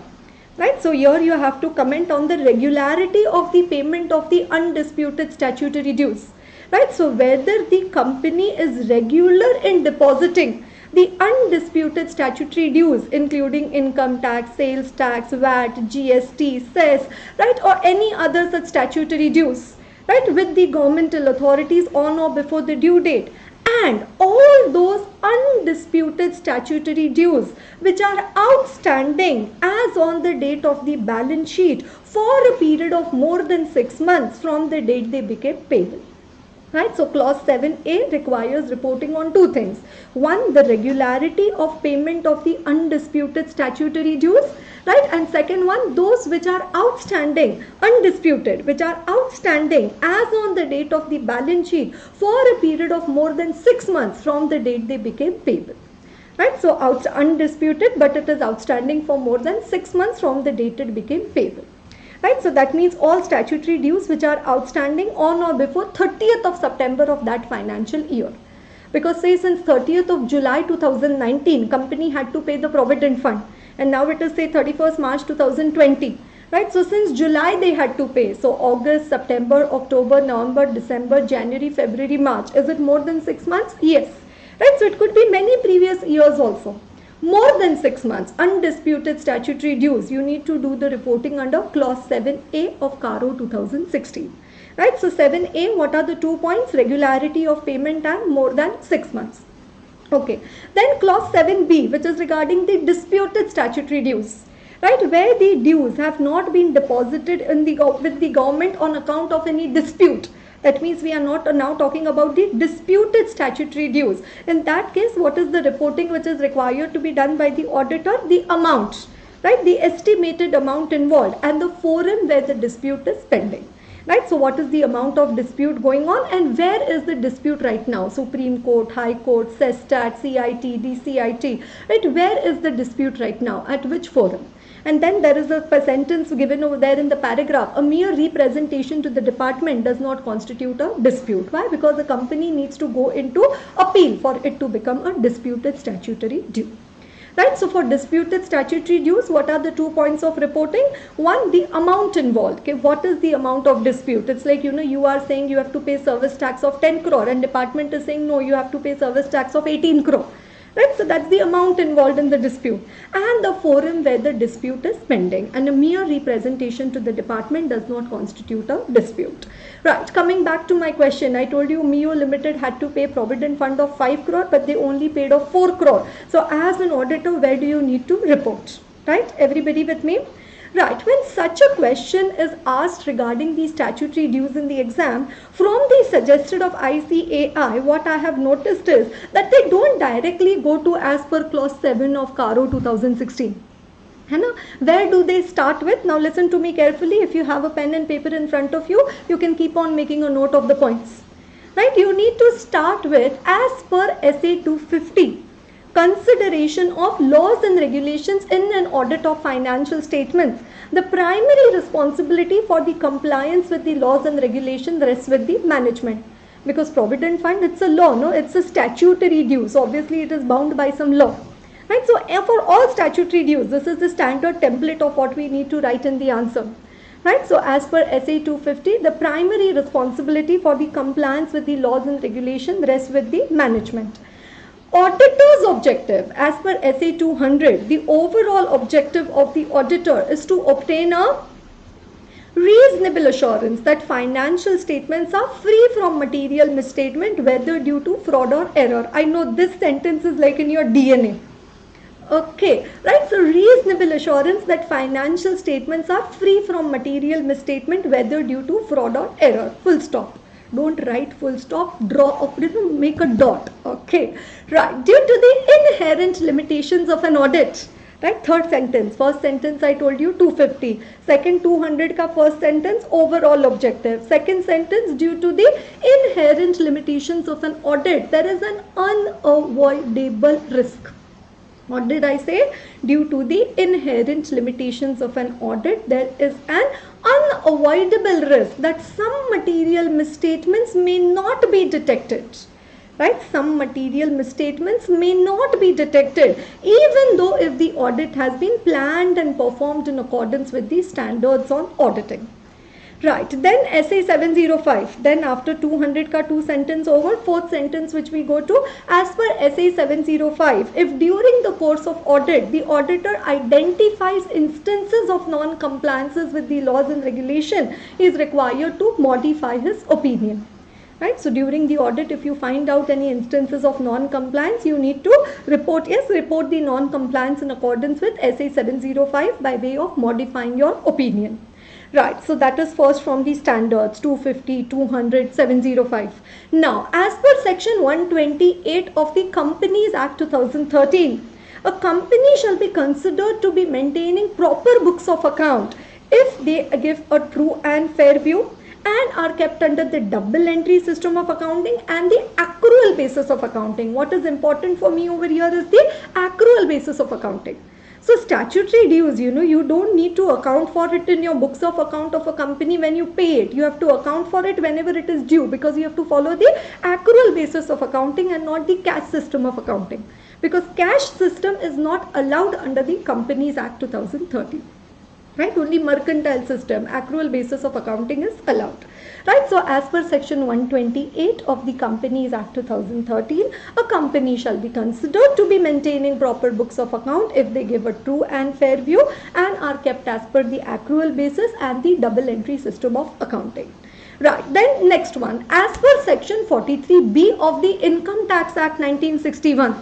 Speaker 1: Right, so here you have to comment on the regularity of the payment of the undisputed statutory dues. Right, so whether the company is regular in depositing the undisputed statutory dues, including income tax, sales tax, VAT, GST, cess, right, or any other such statutory dues, right, with the governmental authorities on or before the due date, and all those undisputed statutory dues which are outstanding as on the date of the balance sheet for a period of more than 6 months from the date they became payable. Right, so clause 7A requires reporting on two things. One, the regularity of payment of the undisputed statutory dues, right, and second one, those which are outstanding, undisputed, which are outstanding as on the date of the balance sheet for a period of more than 6 months from the date they became payable. Right, so undisputed, but it is outstanding for more than 6 months from the date it became payable. Right, so that means all statutory dues which are outstanding on or before 30th of September of that financial year. Because say since 30th of July 2019, company had to pay the Provident Fund, and now it is say 31st March 2020. Right, so since July they had to pay. So August, September, October, November, December, January, February, March. Is it more than 6 months? Yes. Right, so it could be many previous years also. More than 6 months, undisputed statutory dues, you need to do the reporting under clause 7A of CARO 2016. Right, so 7A, what are the 2 points? Regularity of payment and more than 6 months. Okay, then clause 7B, which is regarding the disputed statutory dues. Right, where the dues have not been deposited in with the government on account of any dispute. That means we are not now talking about the disputed statutory dues. In that case, what is the reporting which is required to be done by the auditor? The amount, right? The estimated amount involved and the forum where the dispute is pending. Right, so what is the amount of dispute going on and where is the dispute right now? Supreme Court, High Court, CESTAT, CIT, DCIT, right? Where is the dispute right now? At which forum? And then there is a sentence given over there in the paragraph, a mere representation to the department does not constitute a dispute. Why? Because the company needs to go into appeal for it to become a disputed statutory due. Right, so for disputed statutory dues, what are the 2 points of reporting? One, the amount involved. Okay, what is the amount of dispute? It's like, you are saying you have to pay service tax of 10 crore and department is saying, no, you have to pay service tax of 18 crore. Right, so that's the amount involved in the dispute and the forum where the dispute is pending, and a mere representation to the department does not constitute a dispute. Right, coming back to my question, I told you Mio Limited had to pay Provident Fund of 5 crore, but they only paid of 4 crore. So as an auditor, where do you need to report? Right, everybody with me? Right, when such a question is asked regarding the statutory dues in the exam, from the suggested of ICAI, what I have noticed is that they don't directly go to as per clause 7 of CARO 2016. है ना. Where do they start with? Now listen to me carefully. If you have a pen and paper in front of you, you can keep on making a note of the points. Right? You need to start with, as per SA 250, consideration of laws and regulations in an audit of financial statements. The primary responsibility for the compliance with the laws and regulations rests with the management. Because Provident Fund, it's a law, no? It's a statutory due. So obviously it is bound by some law. Right? So for all statutory dues, this is the standard template of what we need to write in the answer. Right? So as per SA 250, the primary responsibility for the compliance with the laws and regulations rests with the management. Auditor's objective, as per SA 200, the overall objective of the auditor is to obtain a reasonable assurance that financial statements are free from material misstatement, whether due to fraud or error. I know this sentence is like in your DNA. Okay, right, so reasonable assurance that financial statements are free from material misstatement, whether due to fraud or error. Full stop. Don't write full stop, draw, make a dot. Okay, right, due to the inherent limitations of an audit. Right, third sentence. First sentence I told you 250. Second 200 ka first sentence, overall objective. Second sentence, due to the inherent limitations of an audit, there is an unavoidable risk. What did I say? Due to the inherent limitations of an audit, there is an unavoidable risk that some material misstatements may not be detected. Right? Some material misstatements may not be detected, even though if the audit has been planned and performed in accordance with the standards on auditing. Right, then SA 705, then after 200 ka 2 sentence over, fourth sentence which we go to, as per SA 705, if during the course of audit, the auditor identifies instances of non-compliances with the laws and regulation, he is required to modify his opinion. Right, so during the audit, if you find out any instances of non-compliance, you need to report, report the non-compliance in accordance with SA 705 by way of modifying your opinion. Right, so that is first from the standards 250, 200, 705. Now, as per section 128 of the Companies Act 2013, a company shall be considered to be maintaining proper books of account if they give a true and fair view and are kept under the double entry system of accounting and the accrual basis of accounting. What is important for me over here is the accrual basis of accounting. So statutory dues, you don't need to account for it in your books of account of a company when you pay it. You have to account for it whenever it is due, because you have to follow the accrual basis of accounting and not the cash system of accounting. Because cash system is not allowed under the Companies Act 2013. Right, only mercantile system, accrual basis of accounting is allowed. Right, so as per section 128 of the Companies Act 2013, a company shall be considered to be maintaining proper books of account if they give a true and fair view and are kept as per the accrual basis and the double entry system of accounting. Right, then next one, as per section 43B of the Income Tax Act 1961.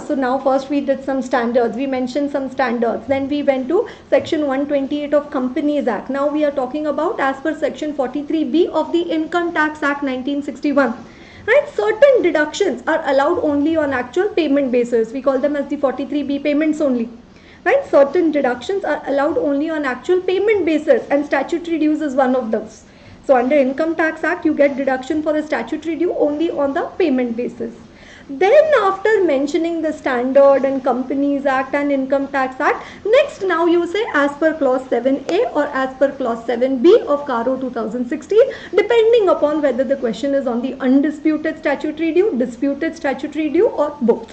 Speaker 1: So now first we did some standards, we mentioned some standards, then we went to section 128 of Companies Act. Now we are talking about as per section 43B of the Income Tax Act 1961. Right, certain deductions are allowed only on actual payment basis. We call them as the 43B payments only. Right, certain deductions are allowed only on actual payment basis and statutory dues is one of those. So under Income Tax Act you get deduction for a statutory due only on the payment basis. Then after mentioning the standard and Companies Act and Income Tax Act, next now you say as per clause 7A or as per clause 7B of CARO 2016, depending upon whether the question is on the undisputed statutory due, disputed statutory due or both.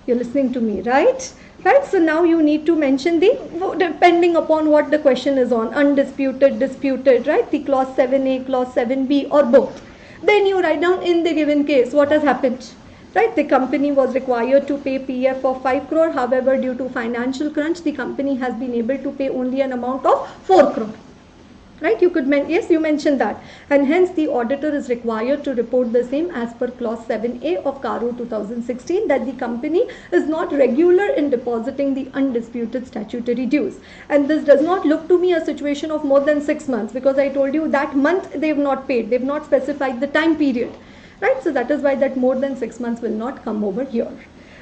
Speaker 1: You're listening to me, right? Right, so now you need to mention the, depending upon what the question is on, undisputed, disputed, right? The clause 7A, clause 7B or both. Then you write down in the given case what has happened. Right, the company was required to pay PF of 5 crore. However, due to financial crunch, the company has been able to pay only an amount of 4 crore. Right, you could yes, you mentioned that, and hence the auditor is required to report the same as per clause 7A of CARO 2016 that the company is not regular in depositing the undisputed statutory dues. And this does not look to me a situation of more than 6 months, because I told you that month they have not paid, they have not specified the time period. Right, so that is why that more than 6 months will not come over here.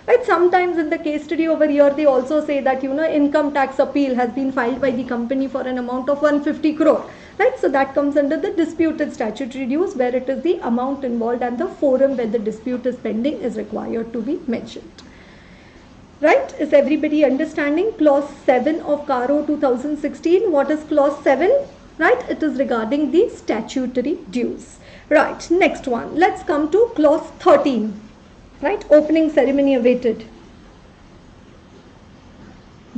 Speaker 1: Right? Sometimes in the case study over here, they also say that, income tax appeal has been filed by the company for an amount of 150 crore. Right? So that comes under the disputed statutory dues, where it is the amount involved and the forum where the dispute is pending is required to be mentioned. Right? Is everybody understanding? Clause 7 of CARO 2016. What is clause 7? Right? It is regarding the statutory dues. Right. Next one. Let's come to clause 13. Right? Opening ceremony awaited.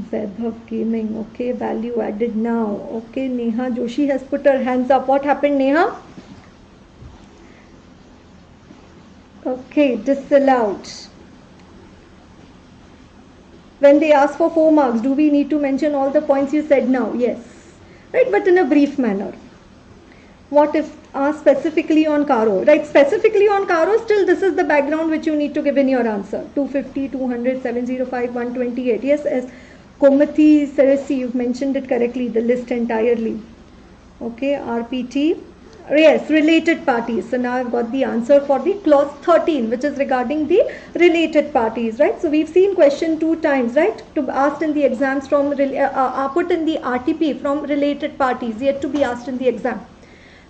Speaker 1: Vaibhav Gaming. Okay. Value added now. Okay. Neha Joshi has put her hands up. What happened, Neha? Okay. Disallowed. When they ask for 4 marks, do we need to mention all the points you said now? Yes. Right, but in a brief manner. What if asked specifically on CARO? Right, specifically on CARO, still this is the background which you need to give in your answer. 250, 200, 705, 128. Yes, as Komati Sarasi, you've mentioned it correctly, the list entirely. Okay, RPT. Yes, related parties. So now I've got the answer for the clause 13, which is regarding the related parties, right? So we've seen question 2 times, right? To be asked in the exams from, put in the RTP from related parties, yet to be asked in the exam.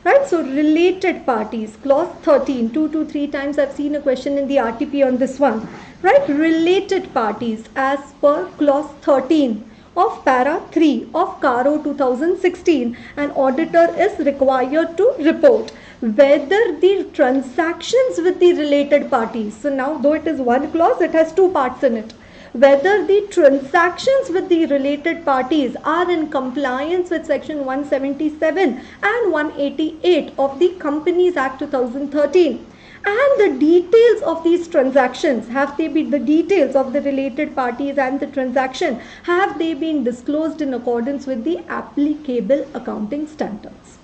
Speaker 1: Right? So related parties, clause 13, 2 to 3 times I've seen a question in the RTP on this one. Right? Related parties as per clause 13. Of para 3 of CARO 2016, an auditor is required to report whether the transactions with the related parties. So now, though it is one clause, it has 2 parts in it. Whether the transactions with the related parties are in compliance with section 177 and 188 of the Companies Act 2013. And the details of these transactions, have they been, the details of the related parties and the transaction, have they been disclosed in accordance with the applicable accounting standards?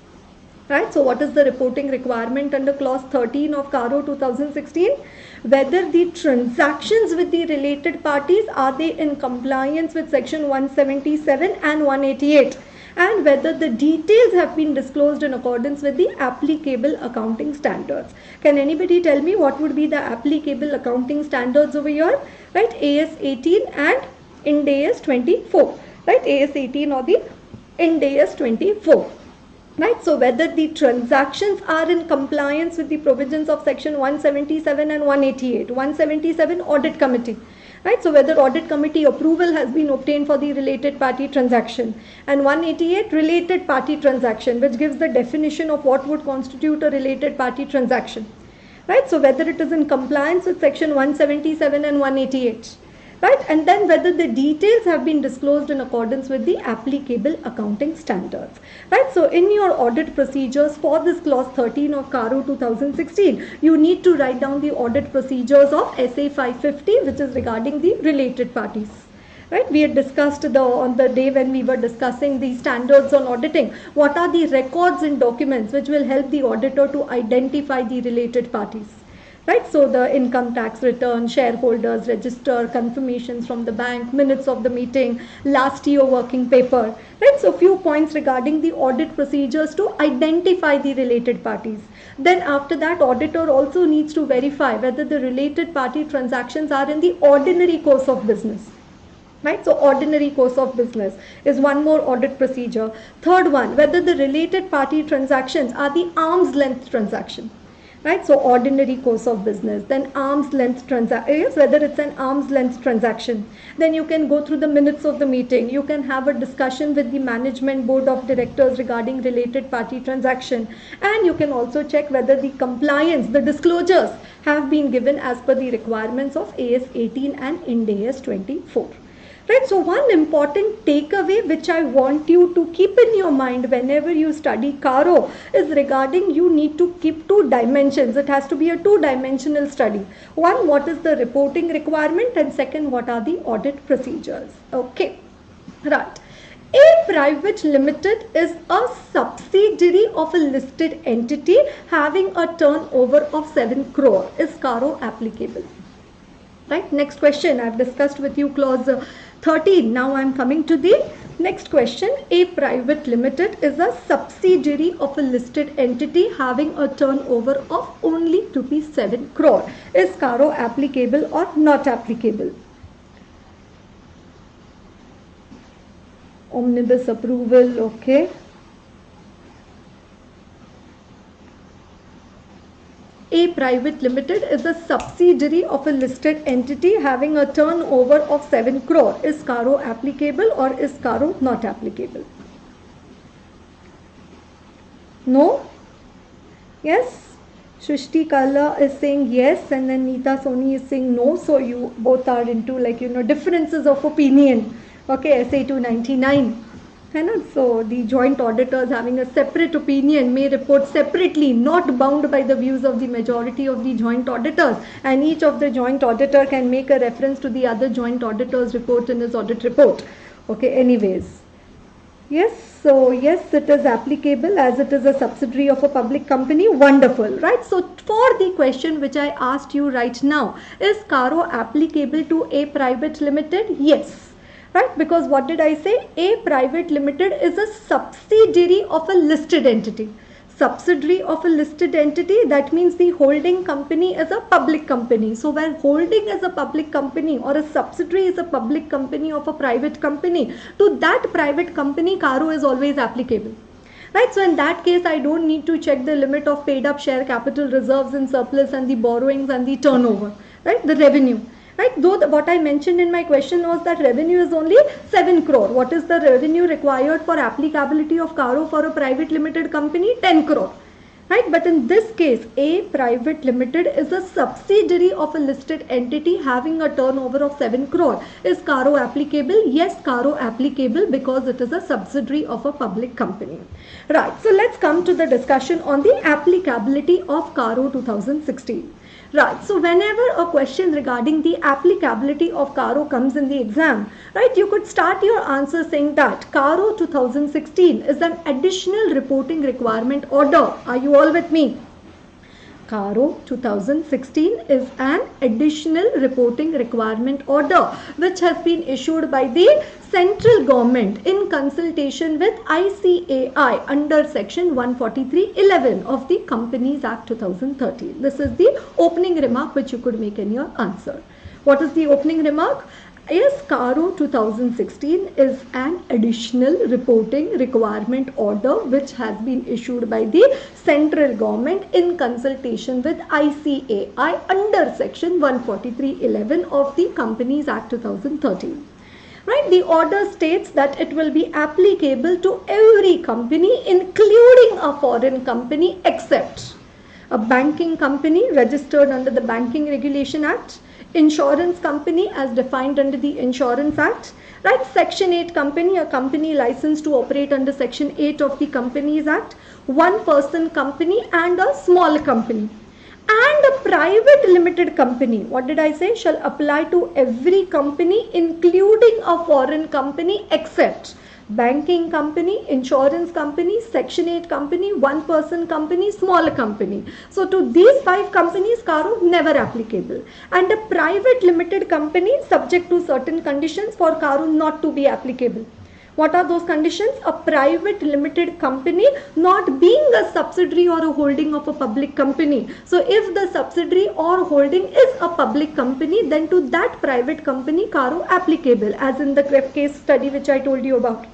Speaker 1: Right? So what is the reporting requirement under clause 13 of CARO 2016? Whether the transactions with the related parties, are they in compliance with section 177 and 188? And whether the details have been disclosed in accordance with the applicable accounting standards. Can anybody tell me what would be the applicable accounting standards over here? Right, AS 18 and Ind AS 24. Right, AS 18 or the Ind AS 24. Right, so whether the transactions are in compliance with the provisions of section 177 and 188. 177 audit committee. Right, so whether audit committee approval has been obtained for the related party transaction, and 188 related party transaction, which gives the definition of what would constitute a related party transaction. Right, so whether it is in compliance with section 177 and 188. Right, and then whether the details have been disclosed in accordance with the applicable accounting standards. Right, so in your audit procedures for this clause 13 of CARO 2016, you need to write down the audit procedures of SA 550, which is regarding the related parties. Right, we had discussed on the day when we were discussing the standards on auditing, what are the records and documents which will help the auditor to identify the related parties. Right, so the income tax return, shareholders register, confirmations from the bank, minutes of the meeting, last year working paper. Right, so few points regarding the audit procedures to identify the related parties. Then after that, auditor also needs to verify whether the related party transactions are in the ordinary course of business. Right, so ordinary course of business is one more audit procedure. Third one, whether the related party transactions are the arm's length transaction. Right, so ordinary course of business, then arm's length transaction, yes, whether it's an arm's length transaction. Then you can go through the minutes of the meeting. You can have a discussion with the management board of directors regarding related party transaction. And you can also check whether the compliance, the disclosures have been given as per the requirements of AS 18 and Ind AS 24. Right, so one important takeaway which I want you to keep in your mind whenever you study CARO is regarding you need to keep 2 dimensions. It has to be a 2-dimensional study. One, what is the reporting requirement, and second, what are the audit procedures. Okay, right. A Private Limited is a subsidiary of a listed entity having a turnover of 7 crore. Is CARO applicable? Right, next question. I've discussed with you clause 13. Now I'm coming to the Next question, a private limited is a subsidiary of a listed entity having a turnover of only rupees 7 crore. Is Caro applicable or not applicable? Omnibus approval, okay. A private limited is a subsidiary of a listed entity having a turnover of 7 crore. Is Caro applicable or is Caro not applicable? No? Yes? Shrishti Kala is saying yes, and then Neeta Soni is saying no. So you both are into differences of opinion. Okay, SA 299. So the joint auditors having a separate opinion may report separately, not bound by the views of the majority of the joint auditors, and each of the joint auditor can make a reference to the other joint auditor's report in his audit report. Okay, anyways. Yes, so yes, it is applicable as it is a subsidiary of a public company. Wonderful, right? So for the question which I asked you right now, is Caro applicable to a private limited? Yes. Right, because what did I say? A private limited is a subsidiary of a listed entity. Subsidiary of a listed entity, that means the holding company is a public company. So when holding is a public company or a subsidiary is a public company of a private company, to that private company, Caro is always applicable. Right, so in that case, I don't need to check the limit of paid up share capital, reserves and surplus, and the borrowings and the turnover, right, the revenue. Right, though what I mentioned in my question was that revenue is only 7 crore. What is the revenue required for applicability of Caro for a private limited company? 10 crore. Right, but in this case, a private limited is a subsidiary of a listed entity having a turnover of 7 crore. Is Caro applicable? Yes, Caro applicable because it is a subsidiary of a public company. Right, so let's come to the discussion on the applicability of Caro 2016. Right, so whenever a question regarding the applicability of Caro comes in the exam, right, you could start your answer saying that Caro 2016 is an additional reporting requirement order. Are you all with me? Caro 2016 is an additional reporting requirement order which has been issued by the central government in consultation with ICAI under section 143(11) of the Companies Act 2013. This is the opening remark which you could make in your answer. What is the opening remark? Yes, Caro 2016 is an additional reporting requirement order which has been issued by the central government in consultation with ICAI under section 143(11) of the Companies Act 2013. Right, the order states that it will be applicable to every company including a foreign company except a banking company registered under the Banking Regulation Act, insurance company as defined under the Insurance Act, right, Section 8 company, a company licensed to operate under Section 8 of the Companies Act, one person company and a small company. And a private limited company, what did I say, shall apply to every company including a foreign company except banking company, insurance company, Section 8 company, one person company, small company. So to these 5 companies, Caro never applicable. And a private limited company subject to certain conditions for Caro not to be applicable. What are those conditions? A private limited company not being a subsidiary or a holding of a public company. So if the subsidiary or holding is a public company, then to that private company Caro applicable, as in the case study which I told you about.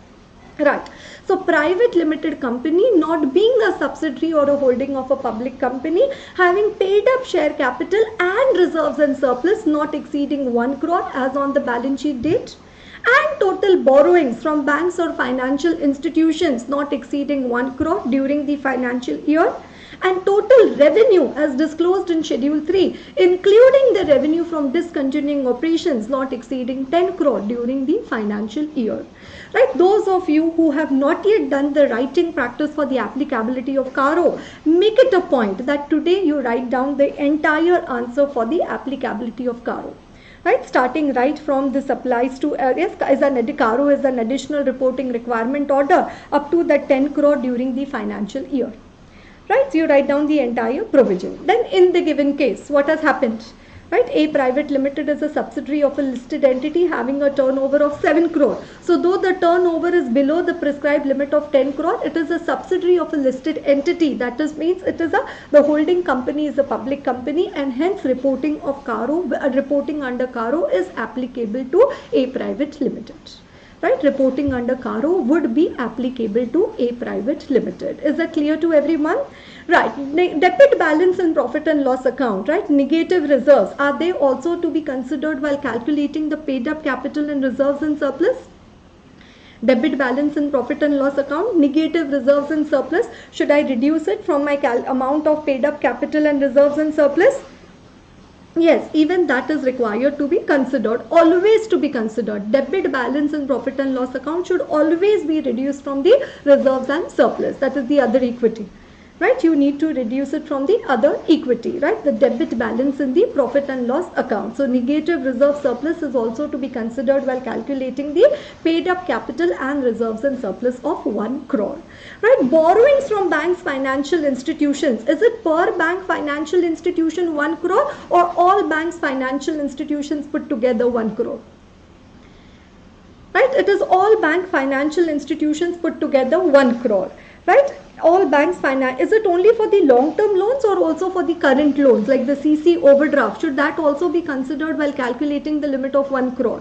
Speaker 1: Right. So private limited company not being a subsidiary or a holding of a public company, having paid up share capital and reserves and surplus not exceeding 1 crore as on the balance sheet date, and total borrowings from banks or financial institutions not exceeding 1 crore during the financial year, and total revenue as disclosed in Schedule 3, including the revenue from discontinuing operations not exceeding 10 crore during the financial year. Right, those of you who have not yet done the writing practice for the applicability of Caro, make it a point that today you write down the entire answer for the applicability of Caro. Right, starting right from this applies to Caro is an additional reporting requirement order up to the 10 crore during the financial year. Right, so you write down the entire provision. Then in the given case, what has happened? right? A Private Limited is a subsidiary of a listed entity having a turnover of 7 crore. So though the turnover is below the prescribed limit of 10 crore, it is a subsidiary of a listed entity. That is, means it is the holding company is a public company, and hence reporting of Caro, reporting under Caro is applicable to A Private Limited. Right, reporting under Caro would be applicable to A Private Limited. Is that clear to everyone? Right, debit balance and profit and loss account, right, negative reserves, are they also to be considered while calculating the paid up capital and reserves and surplus? Debit balance and profit and loss account, negative reserves and surplus, should I reduce it from my amount of paid up capital and reserves and surplus? Yes, even that is required to be considered, always to be considered. Debit balance and profit and loss account should always be reduced from the reserves and surplus. That is the other equity, right? You need to reduce it from the other equity, right? The debit balance in the profit and loss account. So negative reserve surplus is also to be considered while calculating the paid up capital and reserves and surplus of 1 crore. Right, borrowings from banks, financial institutions, is it per bank financial institution 1 crore or all banks financial institutions put together 1 crore? Right, it is all bank financial institutions put together 1 crore. Right, all banks finance, is it only for the long term loans or also for the current loans like the CC overdraft? Should that also be considered while calculating the limit of 1 crore?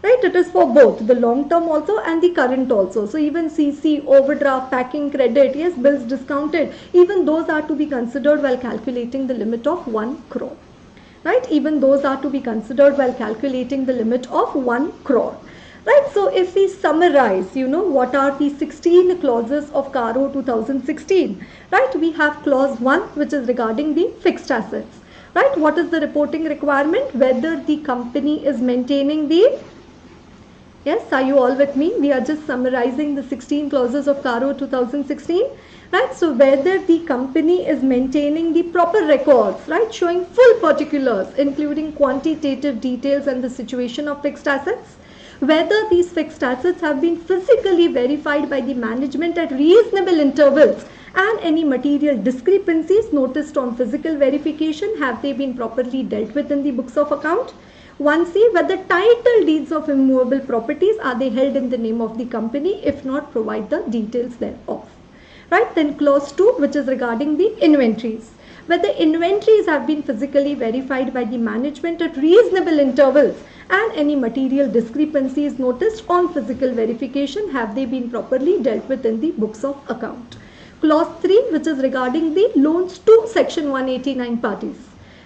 Speaker 1: Right, it is for both the long term also and the current also. So even CC, overdraft, packing credit, yes, bills discounted, even those are to be considered while calculating the limit of 1 crore. Right, even those are to be considered while calculating the limit of 1 crore. Right, so if we summarize, what are the 16 clauses of Caro 2016? Right, we have clause 1, which is regarding the fixed assets. Right, what is the reporting requirement? Whether the company is maintaining the, yes, are you all with me? We are just summarizing the 16 clauses of Caro 2016. Right, so whether the company is maintaining the proper records, right, showing full particulars, including quantitative details and the situation of fixed assets. Whether these fixed assets have been physically verified by the management at reasonable intervals, and any material discrepancies noticed on physical verification, have they been properly dealt with in the books of account? 1C, whether title deeds of immovable properties, are they held in the name of the company? If not, provide the details thereof. Right, then clause 2, which is regarding the inventories. Whether inventories have been physically verified by the management at reasonable intervals, and any material discrepancies noticed on physical verification, have they been properly dealt with in the books of account. Clause 3, which is regarding the loans to section 189 parties.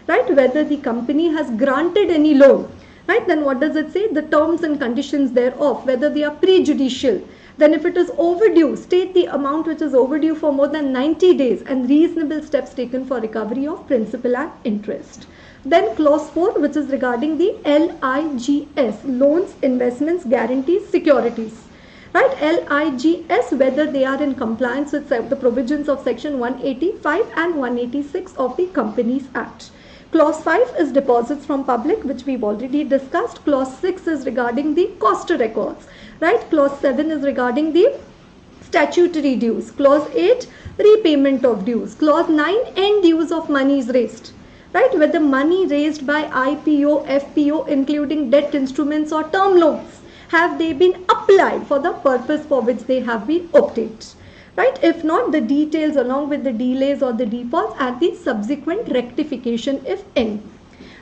Speaker 1: Right, whether the company has granted any loan, right, then what does it say? The terms and conditions thereof, whether they are prejudicial. Then if it is overdue, state the amount which is overdue for more than 90 days and reasonable steps taken for recovery of principal and interest. Then clause 4, which is regarding the LIGS, loans, investments, guarantees, securities. Right, LIGS, whether they are in compliance with the provisions of section 185 and 186 of the Companies Act. Clause 5 is deposits from public, which we've already discussed. Clause 6 is regarding the cost records. Right, clause 7 is regarding the statutory dues. Clause 8, repayment of dues. Clause 9, end use of monies raised. Right, whether money raised by IPO, FPO, including debt instruments or term loans, have they been applied for the purpose for which they have been obtained. Right, if not, the details along with the delays or the defaults and the subsequent rectification if any.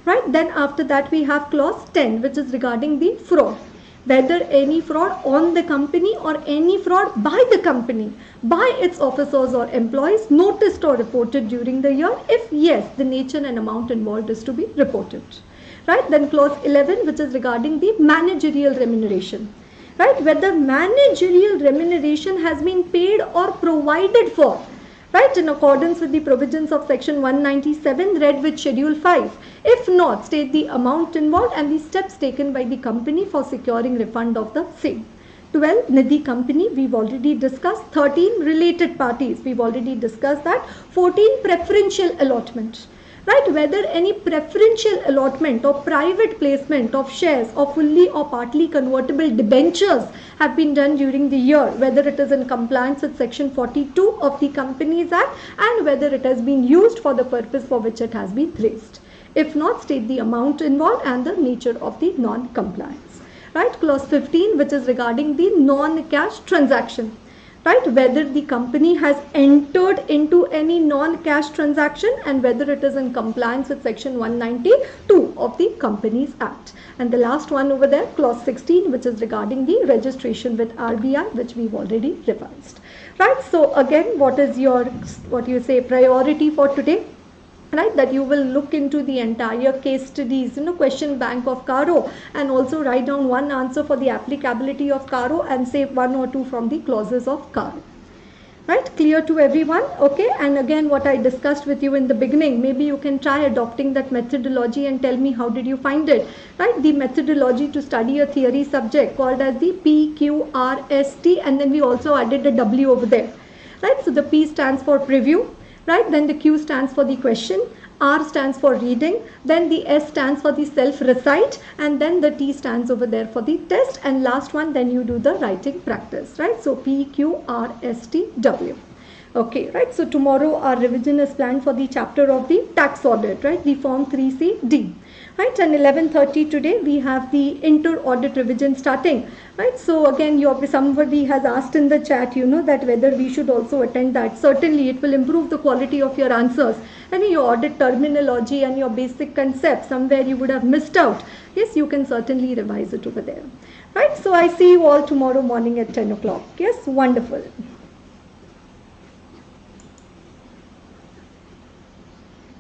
Speaker 1: Right, then after that we have clause 10, which is regarding the fraud. Whether any fraud on the company or any fraud by the company, by its officers or employees, noticed or reported during the year. If yes, the nature and amount involved is to be reported. Right, then clause 11, which is regarding the managerial remuneration. Right, whether managerial remuneration has been paid or provided for, right, in accordance with the provisions of section 197 read with schedule 5. If not, state the amount involved and the steps taken by the company for securing refund of the same. 12, Nidhi company, we've already discussed. 13, related parties, we've already discussed that. 14, preferential allotment. Right, whether any preferential allotment or private placement of shares or fully or partly convertible debentures have been done during the year, whether it is in compliance with section 42 of the Companies Act and whether it has been used for the purpose for which it has been raised. If not, state the amount involved and the nature of the non-compliance. Right, clause 15, which is regarding the non-cash transaction. Right, whether the company has entered into any non-cash transaction and whether it is in compliance with section 192 of the Companies Act. And the last one over there, clause 16, which is regarding the registration with RBI, which we've already revised. Right, so again, what is your, priority for today? Right, that you will look into the entire case studies, question bank of Caro, and also write down one answer for the applicability of Caro and say one or two from the clauses of Caro. Right, clear to everyone? Okay, and again what I discussed with you in the beginning, maybe you can try adopting that methodology and tell me how did you find it. Right, the methodology to study a theory subject called as the PQRST, and then we also added a W over there. Right, so the P stands for preview. Right, then the Q stands for the question, R stands for reading, then the S stands for the self-recite, and then the T stands over there for the test, and last one, then you do the writing practice, right? So P, Q, R, S, T, W. Okay, right, so tomorrow our revision is planned for the chapter of the tax audit, right, the form 3CD. Right, and 11:30 today we have the inter-audit revision starting. Right, so again somebody has asked in the chat, that whether we should also attend that. Certainly it will improve the quality of your answers and your audit terminology and your basic concepts. Somewhere you would have missed out. Yes, you can certainly revise it over there. Right, so I see you all tomorrow morning at 10 o'clock. Yes, wonderful.